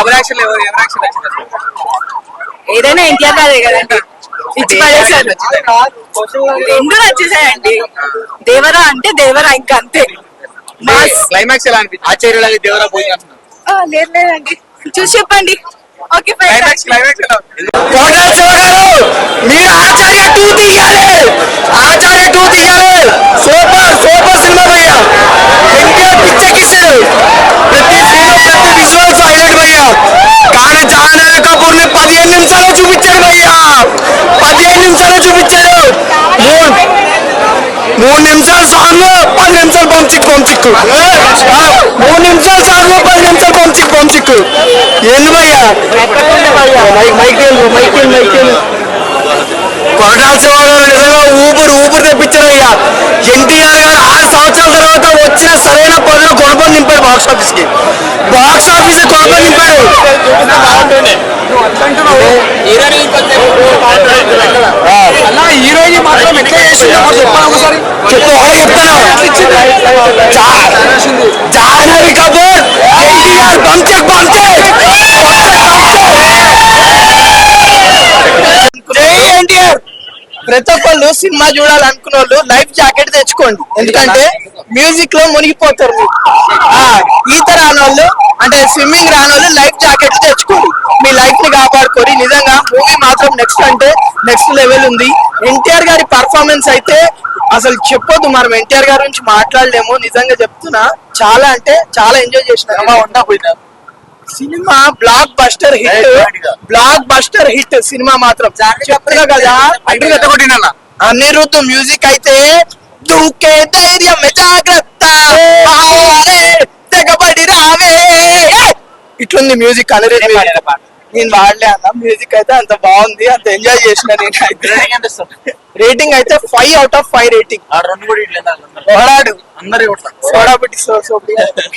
Double action ఎవరు action ఏదైనా ఎన్టీఆర్ గారే కదండి. ఇచ్చి పడేసారు. రెండు నచ్చేసాయండి. దేవరా అంటే దేవరా, ఇంకా అంతే. క్లైమాక్స్ ఎలా అనిపించింది? ఆచార్యులు దేవరా పోయి లేదండి, చూసి చెప్పండి. ఓకే క్లైమాక్స్ క్లైమాక్స్ ఎలా మీరు ఆచార్య 2 తీయాలి, ఆచార్య 2 తీయాలి. సూపర్ సూపర్ సినిమా భయ్యా. ఎన్టీఆర్ పిచ్చెక్కిస్తాడు. ప్రతి సీన్ ప్రతి విజువల్స్ హైలైట్ భయ్యా. కానీ జాహ్నవి కపూర్ ని 15 నిమిషాలు చూపించాడు భయ్యా. 15 నిమిషాలు చూపించాడు. 3 నిమిషాలు సాంగ్, 10 నిమిషాలు పంచిక్కు 3 నిమిషాలు సాంగ్, 10 నిమిషాలు పంచిక్కు. ఏంది భయ్యా? కొరటాల శివ గారు నిజంగా ఊపిరి తెప్పించారయ్యా. ఎన్టీఆర్ గారు 6 సంవత్సరాల తర్వాత వచ్చిన సరైన పనులు కొనుగోలు నింపాడు. బాక్స్ ఆఫీస్ కొనుగోలు నింపాడు. హీరోయిన్ మాత్రం ఎట్లా చేసిందో ఒకసారి జాహ్నవి కపూర్ ఎన్టీఆర్ పంచెక్ ఎన్టీఆర్. ప్రతి ఒక్కళ్ళు సినిమా చూడాలనుకున్న వాళ్ళు లైఫ్ జాకెట్ తెచ్చుకోండి. ఎందుకంటే మ్యూజిక్ లో మునిగిపోతారు. ఈత రానోళ్ళు అంటే స్విమ్మింగ్ రానోళ్ళు లైఫ్ జాకెట్ తెచ్చుకోండి. మీ లైఫ్ ని కాపాడుకోండి. నిజంగా మూవీ మాత్రం నెక్స్ట్ అంటే నెక్స్ట్ లెవెల్ ఉంది. ఎన్టీఆర్ గారి పర్ఫార్మెన్స్ అయితే అసలు చెప్పొద్దు. మనం ఎన్టీఆర్ గారి గురించి మాట్లాడలేము. నిజంగా చెప్తున్నా, చాలా అంటే చాలా ఎంజాయ్ చేసిన cinema. Block buster hit cinema మాత్రం. చెప్తున్నా కదా, అనిరుద్ధ్ మ్యూజిక్ అయితే దూకే ధైర్యం జాగ్రత్త తెగబడి రావే ఇట్లుంది మ్యూజిక్. అనిరుద్ధ్ నేను వాడలే అన్న. మ్యూజిక్ అయితే అంత బాగుంది, అంత ఎంజాయ్ చేసిన. నేను రేటింగ్ అయితే 5 out of 5 రేటింగ్.